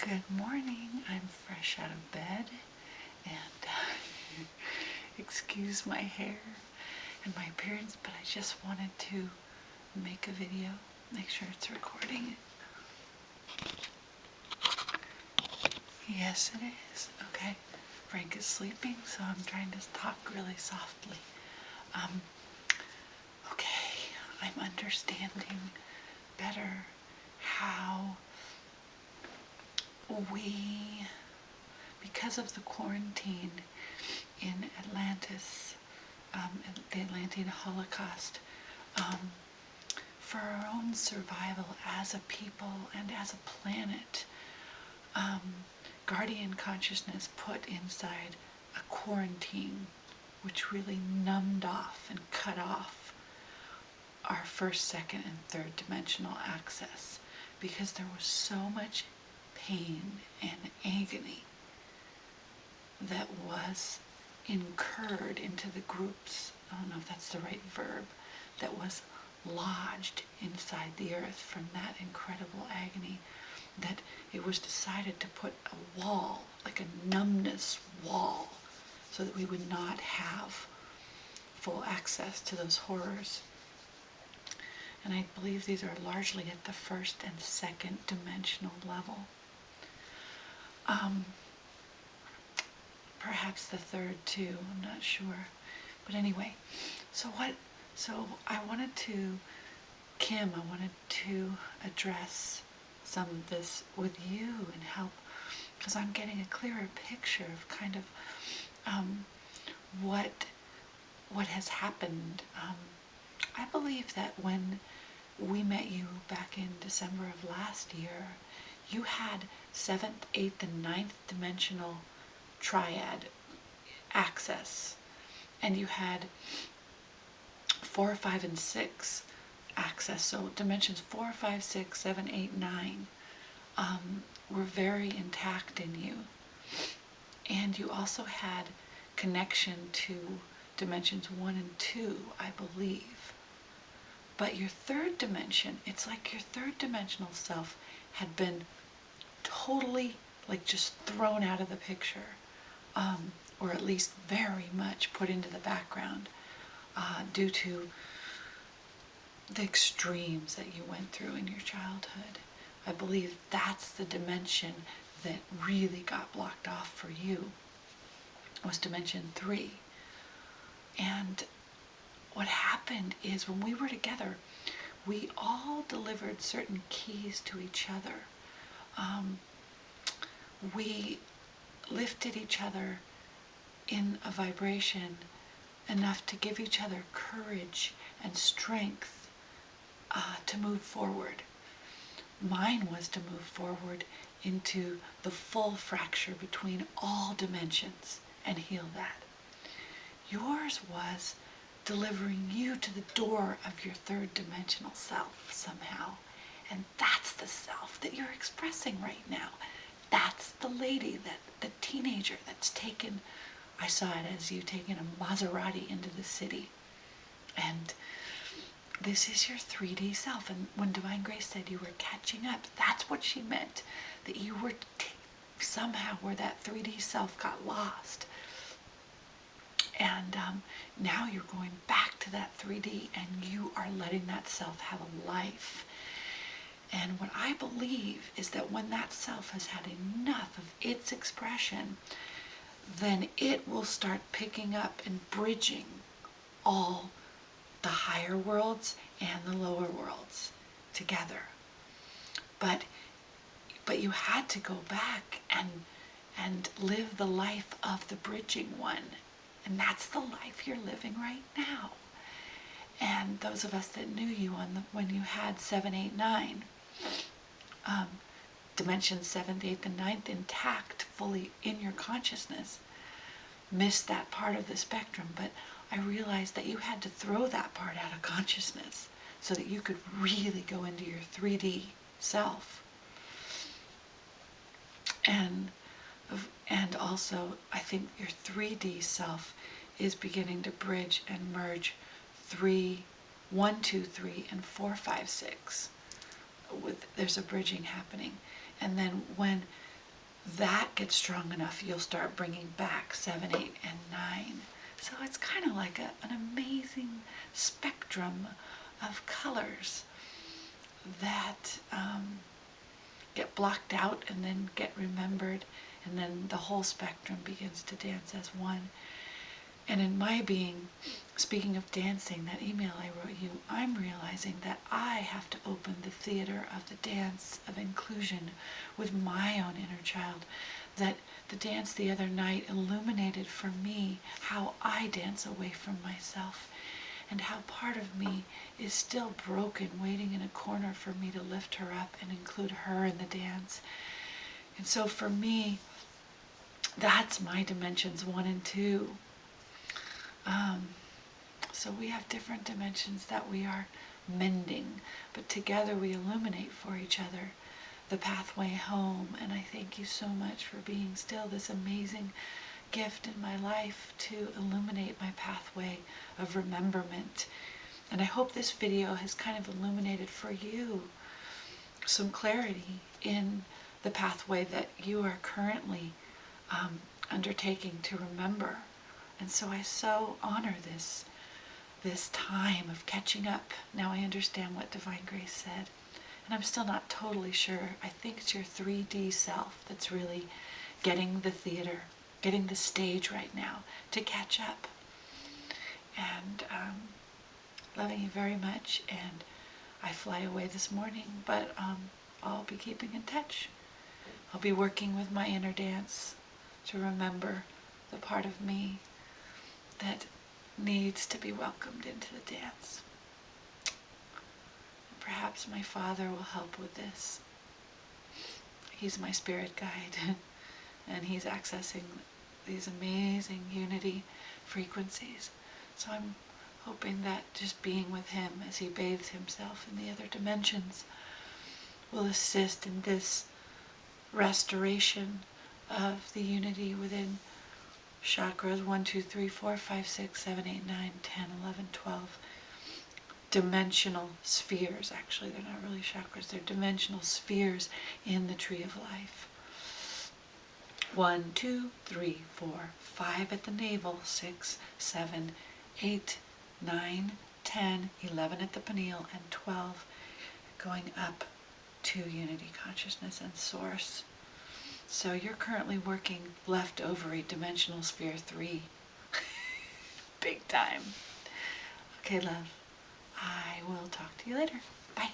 Good morning. I'm fresh out of bed and excuse my hair and my appearance, but I just wanted to make a video, make sure it's recording. Yes, it is. Okay. Frank is sleeping, so I'm trying to talk really softly. Okay, I'm understanding better how we, because of the quarantine in Atlantis, the Atlantean Holocaust, for our own survival as a people and as a planet, Guardian Consciousness put inside a quarantine which really numbed off and cut off our first, second, and third dimensional access because there was so much pain and agony that was incurred into the groups, I don't know if that's the right verb, that was lodged inside the earth from that incredible agony, that it was decided to put a wall, like a numbness wall, so that we would not have full access to those horrors. And I believe these are largely at the first and second dimensional level. Perhaps the third too, I'm not sure. But anyway, so I wanted to address some of this with you and help, because I'm getting a clearer picture of kind of what has happened. I believe that when we met you back in December of last year, you had 7th, 8th, and 9th dimensional triad access, and you had 4, 5, and 6 access. So dimensions 4, 5, 6, 7, 8, 9 were very intact in you. And you also had connection to dimensions 1 and 2, I believe. But your third dimension, it's like your third dimensional self had been totally just thrown out of the picture, or at least very much put into the background due to the extremes that you went through in your childhood. I believe that's the dimension that really got blocked off for you, was dimension 3. And what happened is when we were together, we all delivered certain keys to each other. We lifted each other in a vibration enough to give each other courage and strength to move forward. Mine was to move forward into the full fracture between all dimensions and heal that. Yours was delivering you to the door of your third dimensional self somehow. And that's the self that you're expressing right now. That's the lady, the teenager that's taken, I saw it as you taking a Maserati into the city. And this is your 3D self. And when Divine Grace said you were catching up, that's what she meant. That you were somehow where that 3D self got lost. And now you're going back to that 3D and you are letting that self have a life. And what I believe is that when that self has had enough of its expression, then it will start picking up and bridging all the higher worlds and the lower worlds together. But you had to go back and live the life of the bridging one. And that's the life you're living right now. And those of us that knew you when you had 7, 8, 9, dimensions 7th, 8th, and 9th intact, fully in your consciousness, missed that part of the spectrum. But I realized that you had to throw that part out of consciousness so that you could really go into your 3D self. And also, I think your 3D self is beginning to bridge and merge 1, 2, 3, and 4, 5, 6. There's a bridging happening. And then when that gets strong enough, you'll start bringing back 7, 8, and 9. So it's kind of like an amazing spectrum of colors that get blocked out and then get remembered, and then the whole spectrum begins to dance as one. And in my being, speaking of dancing, that email I wrote you, I'm realizing that I have to open the theater of the dance of inclusion with my own inner child. That the dance the other night illuminated for me how I dance away from myself, and how part of me is still broken, waiting in a corner for me to lift her up and include her in the dance. And so for me, that's my dimensions 1 and 2. So we have different dimensions that we are mending, but together we illuminate for each other the pathway home. And I thank you so much for being still this amazing gift in my life to illuminate my pathway of rememberment. And I hope this video has kind of illuminated for you some clarity in the pathway that you are currently undertaking to remember. And so I so honor this time of catching up. Now I understand what Divine Grace said. And I'm still not totally sure. I think it's your 3D self that's really getting the theater, getting the stage right now to catch up. And loving you very much. And I fly away this morning, but I'll be keeping in touch. I'll be working with my inner dance to remember the part of me that needs to be welcomed into the dance. Perhaps my Father will help with this. He's my spirit guide, and he's accessing these amazing unity frequencies. So I'm hoping that just being with him as he bathes himself in the other dimensions will assist in this restoration of the unity within chakras 1, 2, 3, 4, 5, 6, 7, 8, 9, 10, 11, 12. Dimensional spheres, actually, they're not really chakras, they're dimensional spheres in the tree of life. 1, 2, 3, 4, 5 at the navel, 6, 7, 8, 9, 10, 11 at the pineal, and 12 going up to unity consciousness and source. So you're currently working left ovary, dimensional sphere 3. Big time. Okay, love. I will talk to you later. Bye.